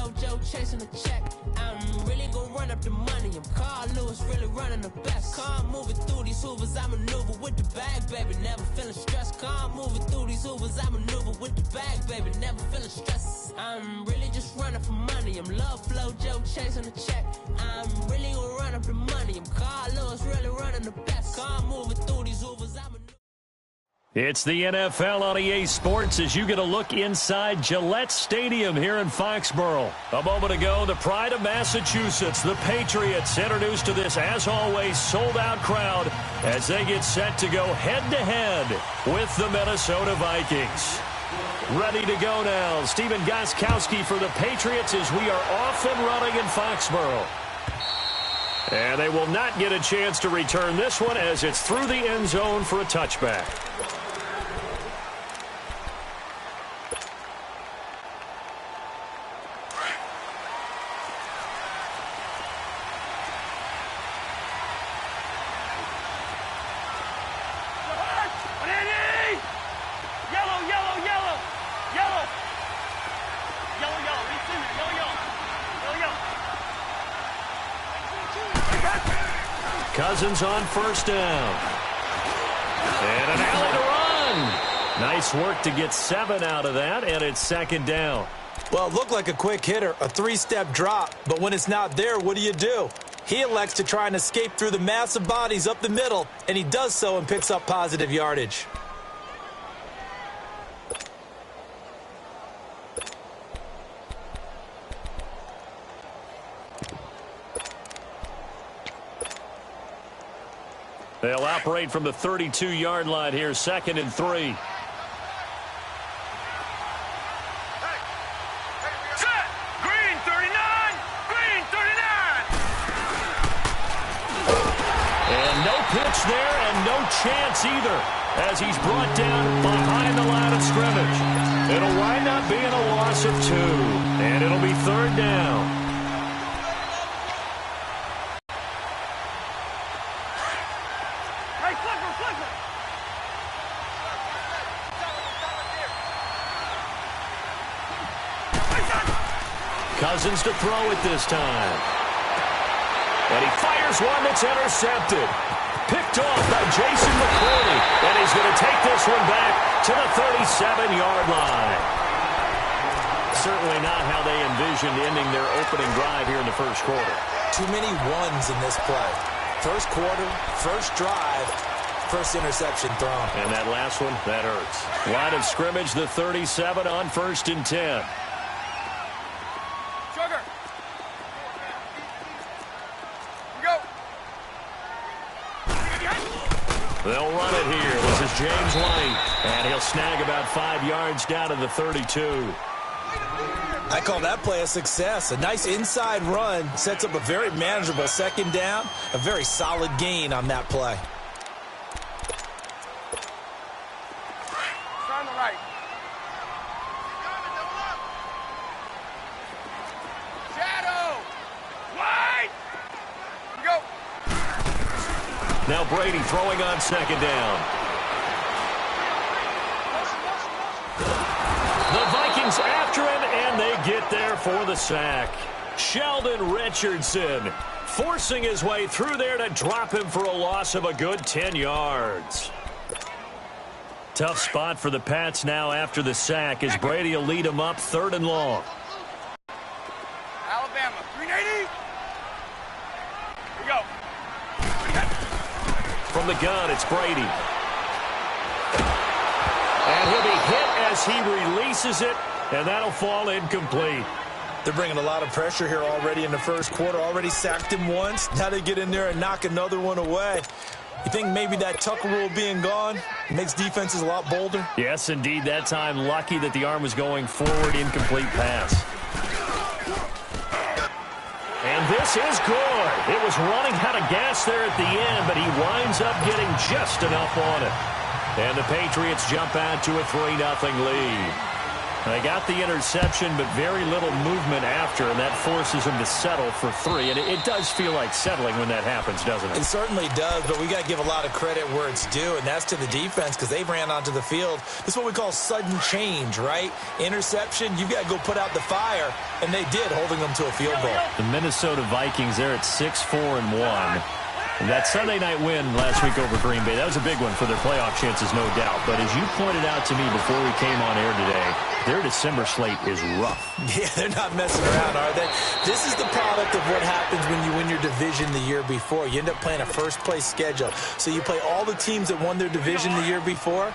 flojo, chasing the check. I'm really gonna run up the money. I'm Carl Lewis, really running the best. Calm moving through these hoovers, I maneuver with the bag, baby. Never feeling stressed. Calm moving through these hoovers, I maneuver with the bag, baby. Never feeling stressed. I'm really just running for money. I'm love flojo, chasing the check. I'm really gonna run up the money. I'm Carl Lewis, really running the best. Calm moving through these hoovers, I maneuver. It's the NFL on EA Sports as you get a look inside Gillette Stadium here in Foxborough. A moment ago, the pride of Massachusetts, the Patriots, introduced to this, as always, sold-out crowd as they get set to go head-to-head with the Minnesota Vikings. Ready to go now, Stephen Gostkowski for the Patriots as we are off and running in Foxborough. And they will not get a chance to return this one as it's through the end zone for a touchback. Cousins on first down. And an alley to run. Nice work to get 7 out of that, and it's second down. Well, it looked like a quick hitter, a 3-step drop, but when it's not there, what do? He elects to try and escape through the massive bodies up the middle, and he does so and picks up positive yardage. They'll operate from the 32-yard line here, 2nd and 3. Pitch there, and no chance either as he's brought down behind the line of scrimmage. It'll wind up being a loss of 2, and it'll be 3rd down. Hey, flipper. Cousins to throw it this time. And he fires one that's intercepted. Picked off by Jason McCourty, and he's going to take this one back to the 37-yard line. Certainly not how they envisioned ending their opening drive here in the first quarter. Too many ones in this play. First quarter, first drive, first interception thrown. And that last one, that hurts. Line of scrimmage, the 37 on 1st and 10. They'll run it here. This is James White. And he'll snag about 5 yards down to the 32. I call that play a success. A nice inside run sets up a very manageable 2nd down. A very solid gain on that play. On the right. Shadow. Wide. Go. Now Brady throwing on 2nd down. The Vikings after him, and they get there for the sack. Sheldon Richardson forcing his way through there to drop him for a loss of a good 10 yards. Tough spot for the Pats now after the sack as Brady will lead them up 3rd and long. Alabama, 380. Here we go. From the gun, it's Brady. And he'll be hit as he releases it, and that'll fall incomplete. They're bringing a lot of pressure here already in the first quarter. Already sacked him once. Now they get in there and knock another one away. You think maybe that Tucker rule being gone makes defenses a lot bolder? Yes, indeed. That time, lucky that the arm was going forward, incomplete pass. And this is good. It was running out of gas there at the end, but he winds up getting just enough on it. And the Patriots jump out to a 3-0 lead. They got the interception, but very little movement after, and that forces them to settle for 3. And it does feel like settling when that happens, doesn't it? It certainly does, but we got to give a lot of credit where it's due, and that's to the defense because they ran onto the field. This is what we call sudden change, right? Interception, you've got to go put out the fire, and they did, holding them to a field goal. The Minnesota Vikings, they're at 6-4-1. And that Sunday night win last week over Green Bay, that was a big one for their playoff chances, no doubt. But as you pointed out to me before we came on air today, their December slate is rough. Yeah, they're not messing around, are they? This is the product of what happens when you win your division the year before. You end up playing a first-place schedule. So you play all the teams that won their division the year before,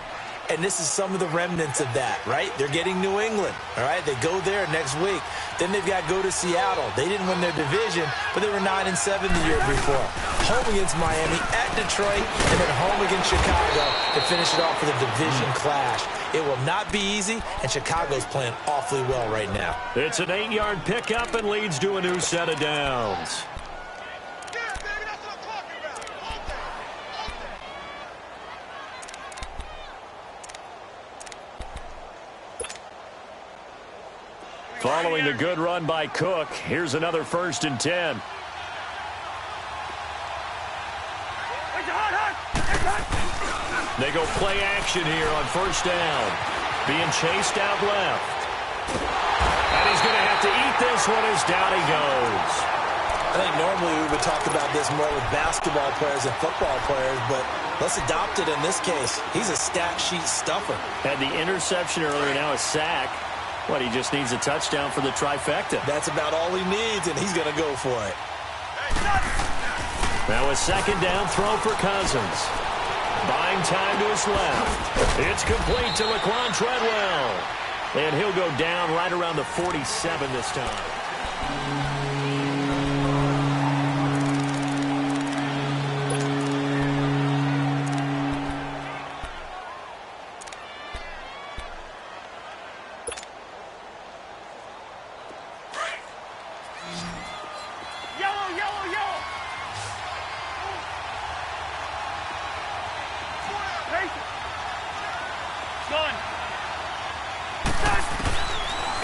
and this is some of the remnants of that, right? They're getting New England, all right? They go there next week. Then they've got to go to Seattle. They didn't win their division, but they were 9-7 the year before. Home against Miami, at Detroit, and then home against Chicago to finish it off with a division clash. It will not be easy, and Chicago's playing awfully well right now. It's an 8-yard pickup and leads to a new set of downs. Following the good run by Cook, here's another 1st and 10. They go play action here on 1st down. Being chased out left. And he's going to have to eat this one as down he goes. I think normally we would talk about this more with basketball players and football players, but let's adopt it in this case. He's a stat sheet stuffer. Had the interception earlier, now a sack. What, he just needs a touchdown for the trifecta. That's about all he needs, and he's going to go for it. Now a 2nd down throw for Cousins. Buying time to his left. It's complete to Laquan Treadwell. And he'll go down right around the 47 this time.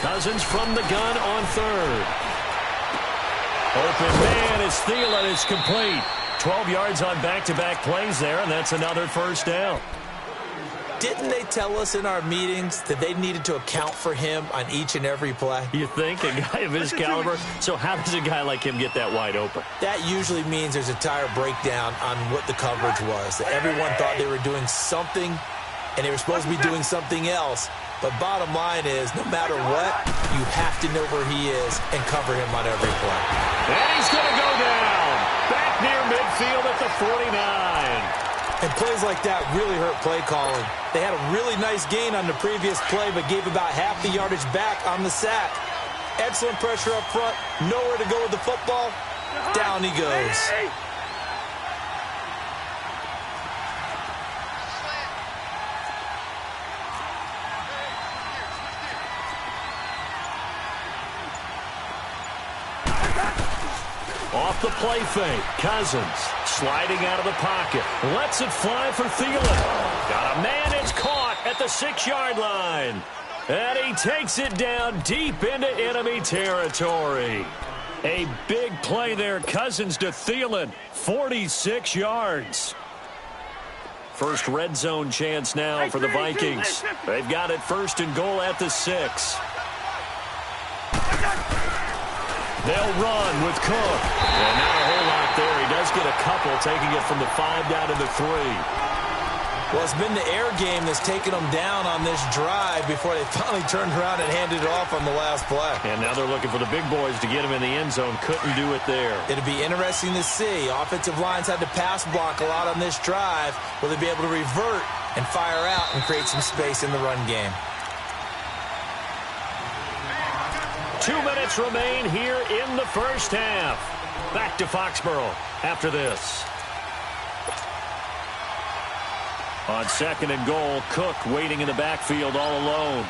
Cousins from the gun on 3rd. Open man is Thielen. It's complete. 12 yards on back-to-back plays there, and that's another 1st down. Didn't they tell us in our meetings that they needed to account for him on each and every play? You think? A guy of his caliber? So how does a guy like him get that wide open? That usually means there's a entire breakdown on what the coverage was. That everyone thought they were doing something, and they were supposed to be doing something else. But bottom line is, no matter what, you have to know where he is and cover him on every play. And he's going to go down. Back near midfield at the 49. And plays like that really hurt play calling. They had a really nice gain on the previous play, but gave about half the yardage back on the sack. Excellent pressure up front. Nowhere to go with the football. Down he goes. Off the play fake, Cousins sliding out of the pocket. Lets it fly for Thielen. Got a man, it's caught at the 6-yard line. And he takes it down deep into enemy territory. A big play there, Cousins to Thielen, 46 yards. First red zone chance now for the Vikings. They've got it 1st and goal at the 6. They'll run with Cook. And not a whole lot there. He does get a couple, taking it from the 5 down to the 3. Well, it's been the air game that's taken them down on this drive before they finally turned around and handed it off on the last play. And now they're looking for the big boys to get him in the end zone. Couldn't do it there. It'll be interesting to see. Offensive lines had to pass block a lot on this drive. Will they be able to revert and fire out and create some space in the run game? 2 minutes remain here in the first half. Back to Foxborough after this. On 2nd and goal, Cook waiting in the backfield all alone.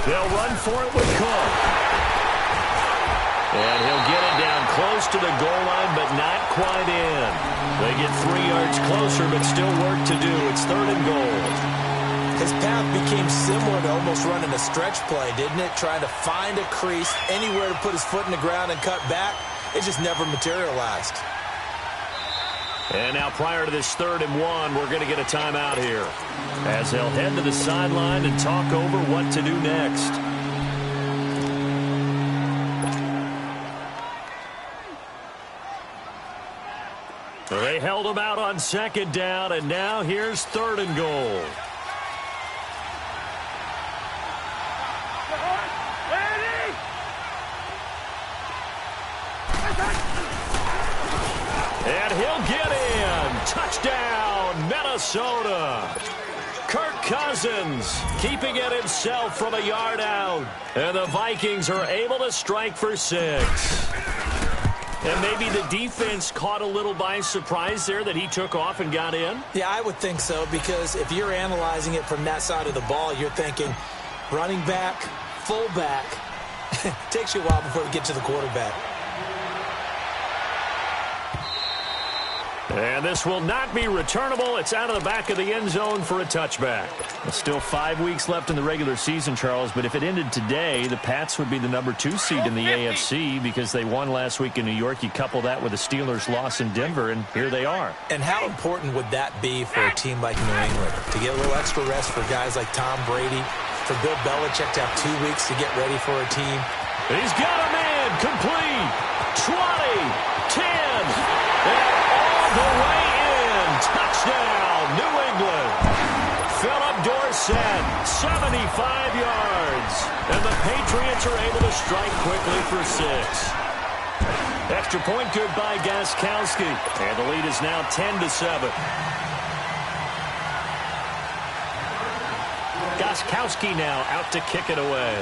They'll run for it with Cook. And he'll get it down close to the goal line, but not quite in. They get 3 yards closer, but still work to do. It's 3rd and goal. His path became similar to almost running a stretch play, didn't it? Trying to find a crease, anywhere to put his foot in the ground and cut back. It just never materialized. And now prior to this 3rd and 1, we're going to get a timeout here, as they'll head to the sideline and talk over what to do next. They held him out on 2nd down, and now here's 3rd and goal. And he'll get in. Touchdown, Minnesota. Kirk Cousins keeping it himself from a yard out. And the Vikings are able to strike for 6. And maybe the defense caught a little by surprise there that he took off and got in? Yeah, I would think so, because if you're analyzing it from that side of the ball, you're thinking running back, fullback. Takes you a while before you get to the quarterback. And this will not be returnable. It's out of the back of the end zone for a touchback. Still 5 weeks left in the regular season, Charles, but if it ended today, the Pats would be the number 2 seed in the AFC because they won last week in New York. You couple that with the Steelers' loss in Denver, and here they are. And how important would that be for a team like New England? To get a little extra rest for guys like Tom Brady, for Bill Belichick to have 2 weeks to get ready for a team. He's got a man complete. 20, 10, and all the way in. Touchdown, New England. Philip Dorsett, 75 yards. And the Patriots are able to strike quickly for 6. Extra point good by Gostkowski. And the lead is now 10-7. Gostkowski now out to kick it away.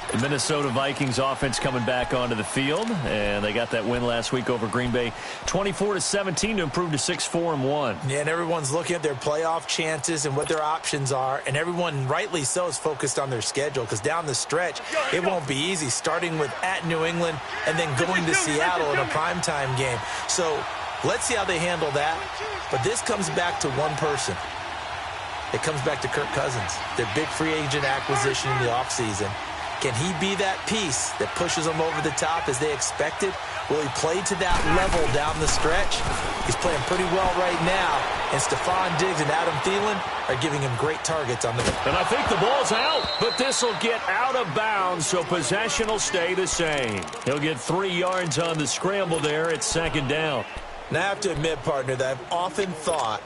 The Minnesota Vikings offense coming back onto the field, and they got that win last week over Green Bay 24-17 to improve to 6-4-1. Yeah, and everyone's looking at their playoff chances and what their options are, and everyone, rightly so, is focused on their schedule, because down the stretch, it won't be easy, starting with at New England and then going to Seattle in a primetime game. So let's see how they handle that. But this comes back to one person. It comes back to Kirk Cousins, their big free agent acquisition in the offseason. Can he be that piece that pushes them over the top as they expected? Will he play to that level down the stretch? He's playing pretty well right now, and Stephon Diggs and Adam Thielen are giving him great targets on the field. And I think the ball's out, but this will get out of bounds, so possession will stay the same. He'll get 3 yards on the scramble there at 2nd down. Now, I have to admit, partner, that I've often thought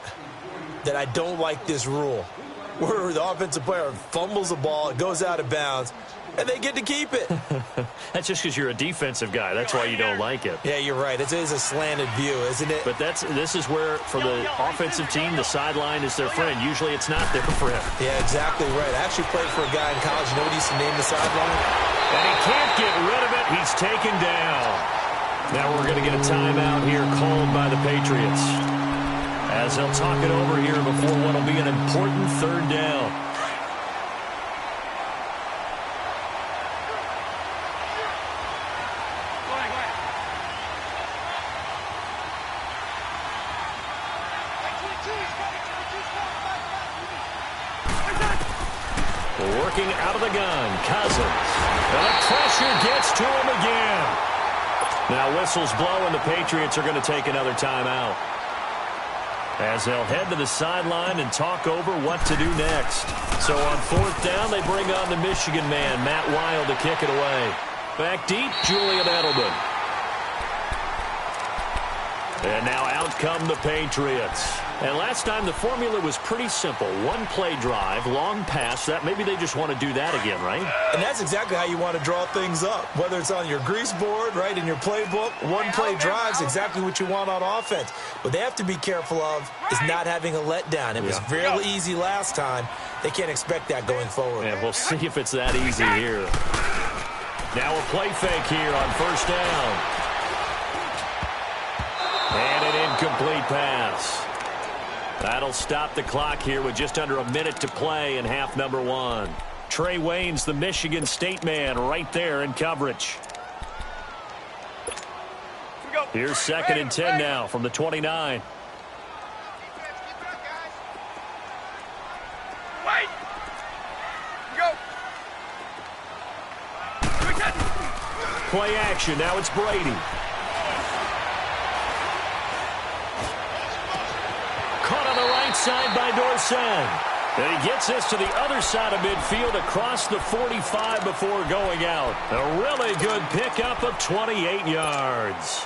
that I don't like this rule, where the offensive player fumbles the ball, it goes out of bounds, and they get to keep it. That's just because you're a defensive guy. That's why you don't like it. Yeah, you're right. It is a slanted view, isn't it? But this is where, for the offensive team, the sideline is their friend. Usually it's not their friend. Yeah, exactly right. I actually played for a guy in college. You know what he used to name the sideline? And he can't get rid of it. He's taken down. Now we're going to get a timeout here called by the Patriots, as they'll talk it over here before what will be an important 3rd down. Working out of the gun, Cousins. And the pressure gets to him again. Now whistles blow, and the Patriots are going to take another timeout, as they'll head to the sideline and talk over what to do next. So on 4th down, they bring on the Michigan man, Matt Wild, to kick it away. Back deep, Julian Edelman. And now out come the Patriots. And last time the formula was pretty simple. 1-play drive, long pass. That maybe they just want to do that again, right? And that's exactly how you want to draw things up. Whether it's on your grease board, right, in your playbook, 1-play drive is exactly what you want on offense. What they have to be careful of is not having a letdown. It was real easy last time. They can't expect that going forward. And we'll see if it's that easy here. Now a play fake here on 1st down. And an incomplete pass. That'll stop the clock here with just under a minute to play in half number 1. Trey Waynes, the Michigan State man, right there in coverage. Here's 2nd and 10 now from the 29. Play action. Now it's Brady. Caught on the right side by Dorsett. And he gets this to the other side of midfield across the 45 before going out. A really good pickup of 28 yards.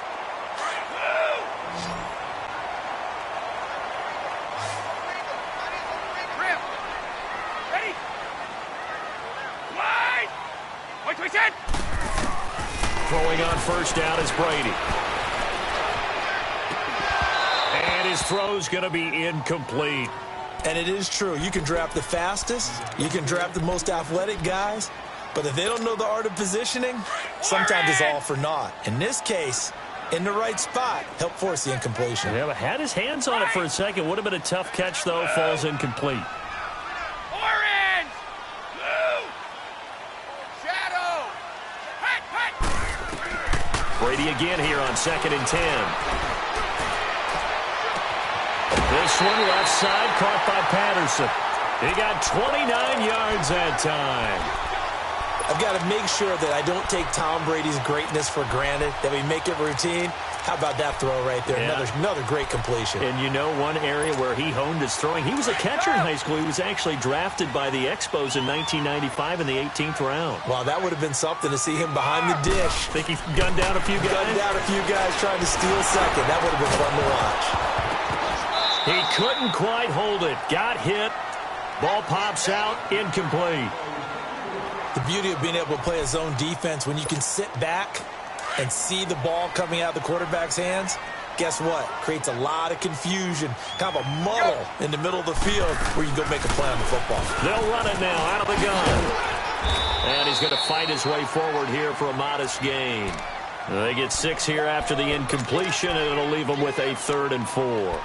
Throwing on first down is Brady. And his throw's going to be incomplete. And it is true. You can draft the fastest. You can draft the most athletic guys. But if they don't know the art of positioning, sometimes it's all for naught. In this case, in the right spot, helped force the incompletion. Yeah, but had his hands on it for a second. Would have been a tough catch, though. Falls incomplete. Orange! Blue! Shadow! Brady again here on 2nd and 10. This one left side caught by Patterson. He got 29 yards that time. I've got to make sure that I don't take Tom Brady's greatness for granted, that we make it routine. How about that throw right there? Yeah. Another great completion. And you know one area where he honed his throwing, he was a catcher in high school. He was actually drafted by the Expos in 1995 in the 18th round. Wow, that would have been something to see him behind the dish. Think he gunned down a few guys? Gunned down a few guys trying to steal second. That would have been fun to watch. He couldn't quite hold it. Got hit. Ball pops out. Incomplete. The beauty of being able to play a zone defense when you can sit back and see the ball coming out of the quarterback's hands, guess what? Creates a lot of confusion, kind of a muddle in the middle of the field where you can go make a play on the football. They'll run it now out of the gun. And he's going to fight his way forward here for a modest gain. They get 6 here after the incompletion, and it'll leave them with a 3rd and 4.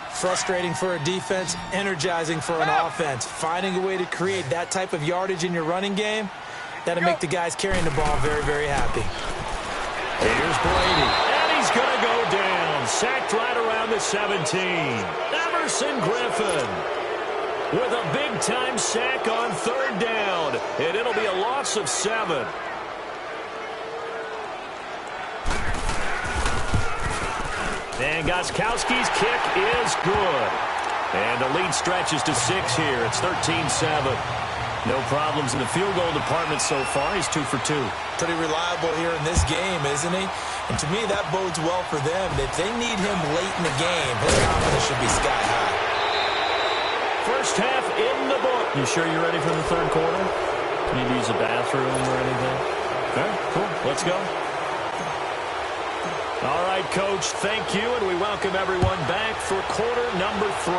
Frustrating for a defense, energizing for an offense. Finding a way to create that type of yardage in your running game, that'll make the guys carrying the ball very, very happy. Here's Brady, and he's going to go down. Sacked right around the 17. Everson Griffin with a big-time sack on 3rd down, and it'll be a loss of 7. And Gostkowski's kick is good. And the lead stretches to 6 here. It's 13-7. No problems in the field goal department so far. He's 2 for 2. Pretty reliable here in this game, isn't he? And to me, that bodes well for them. If they need him late in the game, his confidence should be sky high. First half in the book. You sure you're ready for the 3rd quarter? Need to use a bathroom or anything? All right, cool. Let's go. All right, Coach, thank you, and we welcome everyone back for quarter number 3.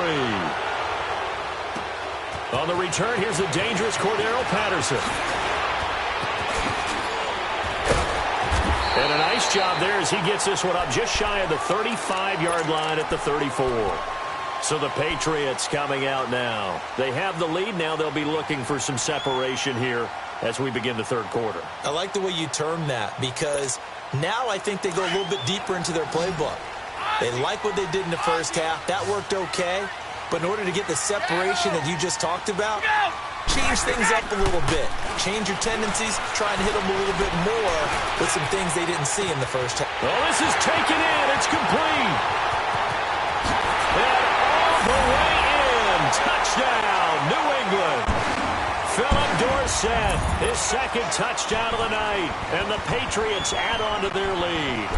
On the return, here's the dangerous Cordero Patterson. And a nice job there as he gets this one up just shy of the 35-yard line at the 34. So the Patriots coming out now. They have the lead now. They'll be looking for some separation here as we begin the 3rd quarter. I like the way you term that because now I think they go a little bit deeper into their playbook. They like what they did in the first half. That worked okay. But in order to get the separation that you just talked about, change things up a little bit. Change your tendencies. Try and hit them a little bit more with some things they didn't see in the first half. Oh, this is taken in. It's complete. And all the way in. Touchdown, New England. Philip Dorsett, his 2nd touchdown of the night. And the Patriots add on to their lead.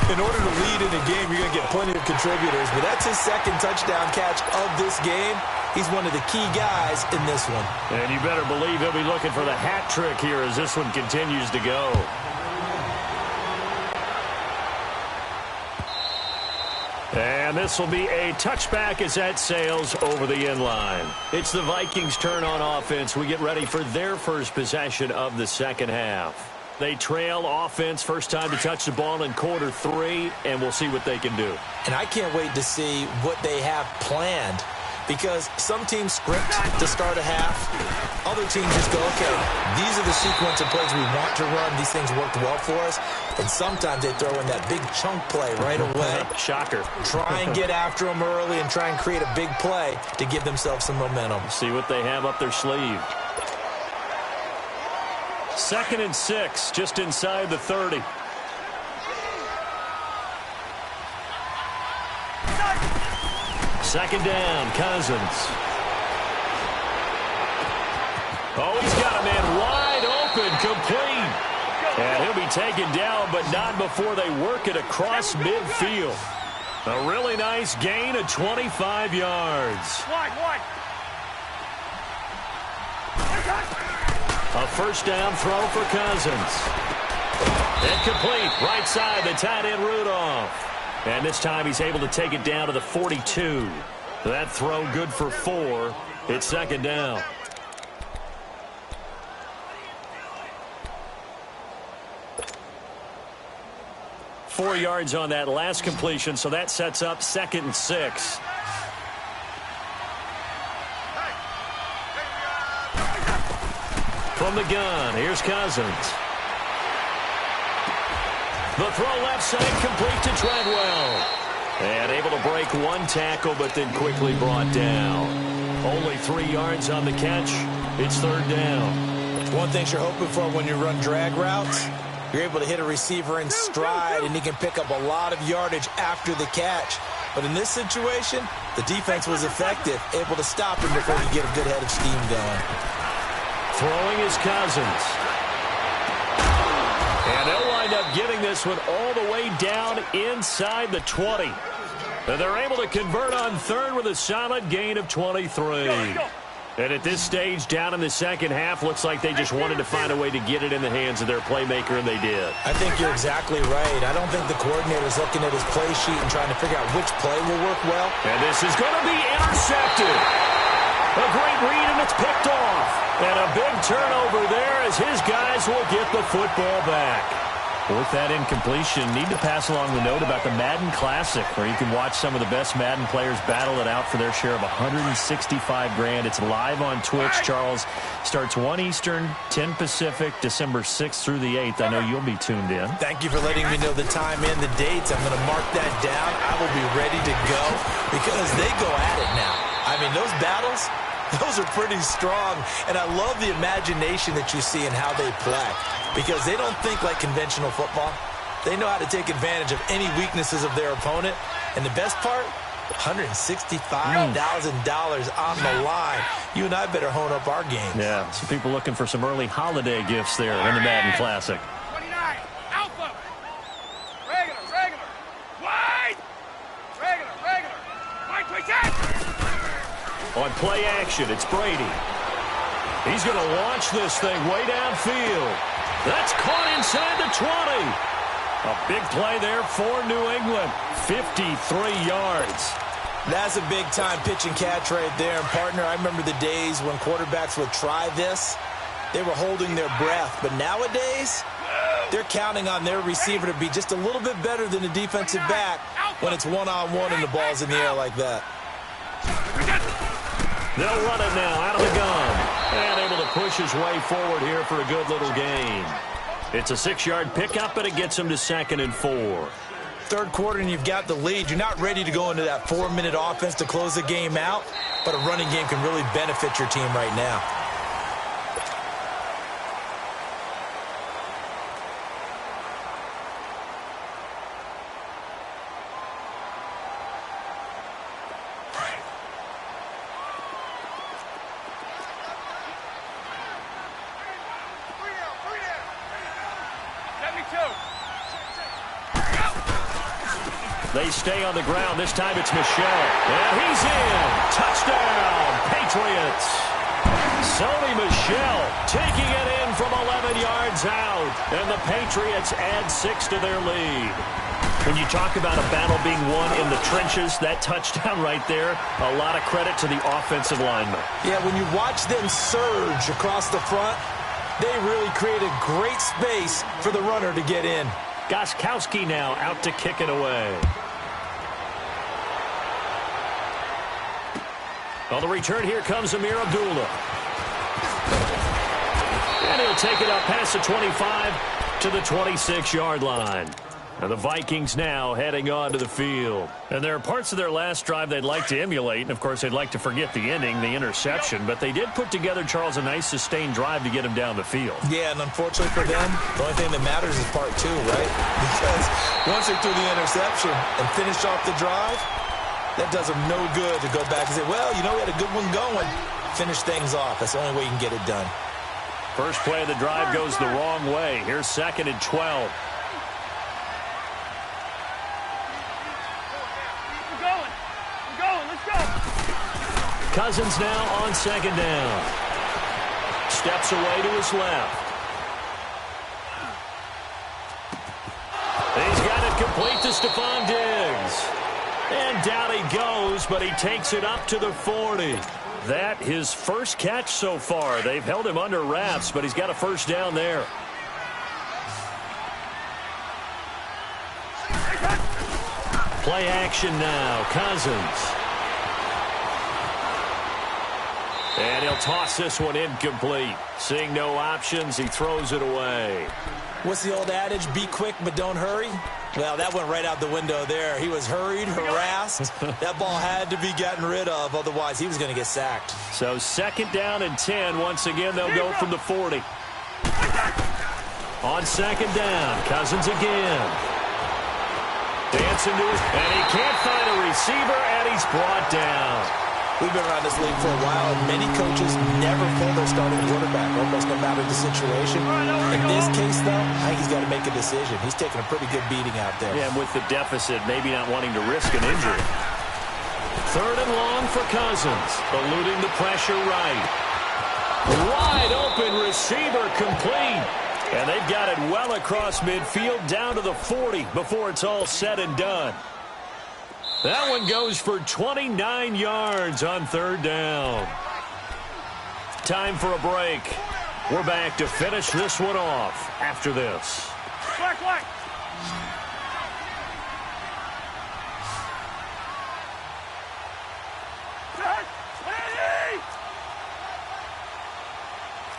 In order to lead in a game, you're going to get plenty of contributors, but that's his 2nd touchdown catch of this game. He's one of the key guys in this one. And you better believe he'll be looking for the hat trick here as this one continues to go. And this will be a touchback as that sails over the end line. It's the Vikings' turn on offense. We get ready for their first possession of the 2nd half. They trail offense, first time to touch the ball in quarter 3, and we'll see what they can do. And I can't wait to see what they have planned Because some teams script to start a half. Other teams just go, okay, these are the sequence of plays we want to run. These things worked well for us. And sometimes they throw in that big chunk play right away. Shocker. Try and get after them early and try and create a big play to give themselves some momentum. See what they have up their sleeve. 2nd and 6, just inside the 30. Second down, Cousins. Oh, he's got a man wide open, complete. And he'll be taken down, but not before they work it across midfield. A really nice gain of 25 yards. A first down throw for Cousins. Incomplete, right side, the tight end Rudolph. And this time he's able to take it down to the 42. That throw good for 4. It's second down. Four yards on that last completion, so that sets up 2nd and 6. From the gun, here's Cousins. The throw left side complete to Treadwell. And able to break one tackle, but then quickly brought down. Only 3 yards on the catch. It's third down. One thing you're hoping for when you run drag routes, you're able to hit a receiver in stride, and he can pick up a lot of yardage after the catch. But in this situation, the defense was effective, able to stop him before he get a good head of steam going. Throwing is Cousins. And they'll wind up getting this one all the way down inside the 20. And they're able to convert on third with a solid gain of 23. And at this stage, down in the second half, looks like they just wanted to find a way to get it in the hands of their playmaker, and they did. I think you're exactly right. I don't think the coordinator's looking at his play sheet and trying to figure out which play will work well. And this is going to be intercepted. A great read, and it's picked off. And a big turnover there as his guys will get the football back. With that incompletion, need to pass along the note about the Madden Classic, where you can watch some of the best Madden players battle it out for their share of $165,000. It's live on Twitch, Charles. Starts 1 Eastern, 10 Pacific, December 6th through the 8th. I know you'll be tuned in. Thank you for letting me know the time and the dates. I'm going to mark that down. I will be ready to go because they go at it now. I mean, those battles, those are pretty strong, and I love the imagination that you see in how they play because they don't think like conventional football. They know how to take advantage of any weaknesses of their opponent, and the best part, $165,000 on the line. You and I better hone up our game. Yeah, some people looking for some early holiday gifts there in the Madden Classic. 29, alpha. Regular. Wide. Regular. Wide twist. On play action, it's Brady. He's going to launch this thing way downfield. That's caught inside the 20. A big play there for New England. 53 yards. That's a big-time pitch and catch right there. And, partner, I remember the days when quarterbacks would try this. They were holding their breath. But nowadays, they're counting on their receiver to be just a little bit better than the defensive back when it's one-on-one and the ball's in the air like that. They'll run it now out of the gun. And able to push his way forward here for a good little gain. It's a 6-yard pickup, and it gets him to 2nd and 4. Third quarter, and you've got the lead. You're not ready to go into that 4-minute offense to close the game out, but a running game can really benefit your team right now. They stay on the ground. This time it's Michel. And he's in. Touchdown, Patriots. Sony Michel taking it in from 11 yards out. And the Patriots add 6 to their lead. When you talk about a battle being won in the trenches, that touchdown right there, a lot of credit to the offensive linemen. Yeah, when you watch them surge across the front, they really create a great space for the runner to get in. Gostkowski now out to kick it away. On the return, here comes Amir Abdullah. And he'll take it up past the 25 to the 26-yard line. And the Vikings now heading on to the field. And there are parts of their last drive they'd like to emulate. And, of course, they'd like to forget the ending, the interception. But they did put together, Charles, a nice sustained drive to get him down the field. Yeah, and unfortunately for them, the only thing that matters is part two, right? Because once they threw the interception and finished off the drive, that does them no good to go back and say, well, you know, we had a good one going. Finish things off. That's the only way you can get it done. First play of the drive goes the wrong way. Here's 2nd and 12. Cousins now on 2nd down. Steps away to his left. He's got it complete to Stephon Diggs. And down he goes, but he takes it up to the 40. That his first catch so far. They've held him under wraps, but he's got a first down there. Play action now. Cousins. And he'll toss this one incomplete. Seeing no options, he throws it away. What's the old adage? Be quick, but don't hurry. Well, that went right out the window there. He was hurried, harassed. That ball had to be gotten rid of. Otherwise, he was going to get sacked. So 2nd down and 10. Once again, they'll go from the 40. On 2nd down, Cousins again. Dancing to his... And he can't find a receiver, and he's brought down. We've been around this league for a while, and many coaches never pull their starting quarterback, almost no matter the situation. In this case, though, I think he's got to make a decision. He's taking a pretty good beating out there. Yeah, and with the deficit, maybe not wanting to risk an injury. 3rd and long for Cousins, eluding the pressure right. Wide open receiver complete. And they've got it well across midfield down to the 40 before it's all said and done. That one goes for 29 yards on 3rd down. Time for a break. We're back to finish this one off after this. Black.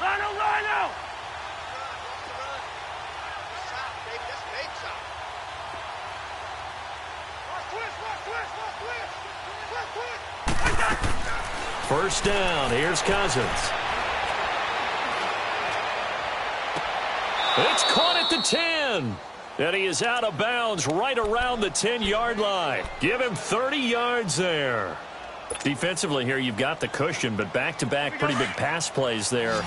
Lino. First down. Here's Cousins. It's caught at the 10. And he is out of bounds right around the 10-yard line. Give him 30 yards there. Defensively here, you've got the cushion, but back-to-back pretty big pass plays there.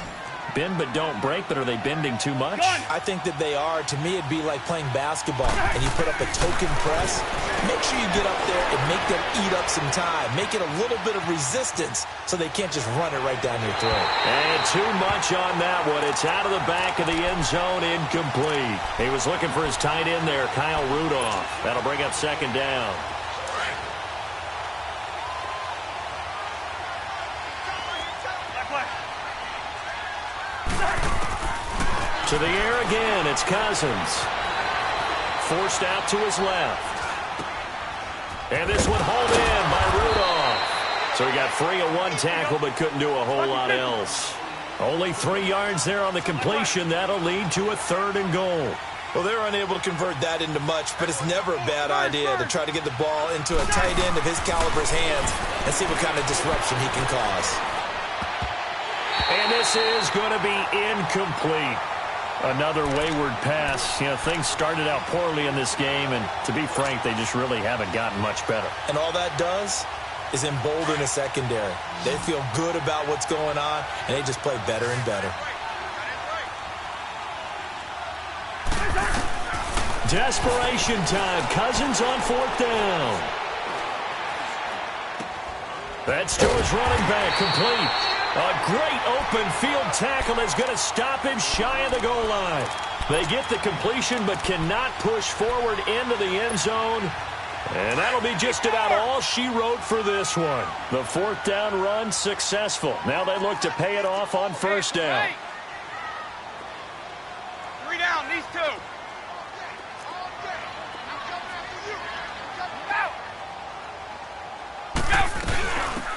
Bend but don't break, but are they bending too much? I think that they are. To me, it'd be like playing basketball, and you put up a token press. Make sure you get up there and make them eat up some time. Make it a little bit of resistance so they can't just run it right down your throat. And too much on that one. It's out of the back of the end zone, incomplete. He was looking for his tight end there, Kyle Rudolph. That'll bring up 2nd down. To the air again, it's Cousins. Forced out to his left. And this one hauled in by Rudolph. So he got free of one tackle but couldn't do a whole lot else. Only 3 yards there on the completion. That'll lead to a 3rd and goal. Well, they're unable to convert that into much, but it's never a bad idea to try to get the ball into a tight end of his caliber's hands and see what kind of disruption he can cause. And this is going to be incomplete. Another wayward pass. You know, things started out poorly in this game, and to be frank, they just really haven't gotten much better. And all that does is embolden the secondary. They feel good about what's going on, and they just play better and better. Desperation time. Cousins on 4th down. That's to his running back, complete. A great open field tackle is going to stop him shy of the goal line. They get the completion but cannot push forward into the end zone. And that'll be just about all she wrote for this one. The 4th down run successful. Now they look to pay it off on 1st down. 3 down, these 2.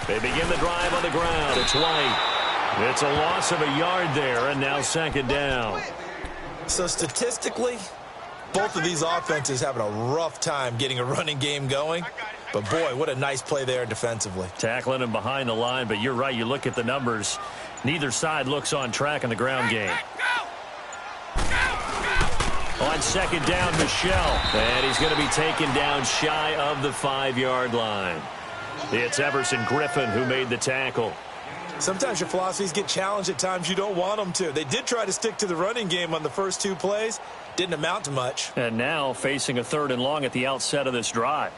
They begin the drive on the ground. It's White. It's a loss of a yard there, and now second down. So statistically, both of these offenses having a rough time getting a running game going. But, boy, what a nice play there defensively. Tackling him behind the line, but you're right. You look at the numbers. Neither side looks on track in the ground game. On second down, Michel. And he's going to be taken down shy of the 5-yard line. It's Everson Griffin who made the tackle. Sometimes your philosophies get challenged at times you don't want them to. They did try to stick to the running game on the first 2 plays. Didn't amount to much. And now facing a 3rd and long at the outset of this drive.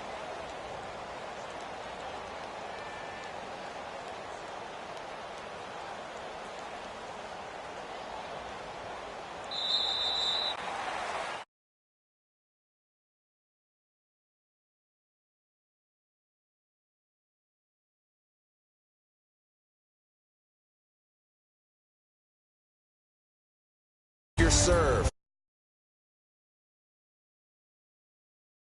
Serve.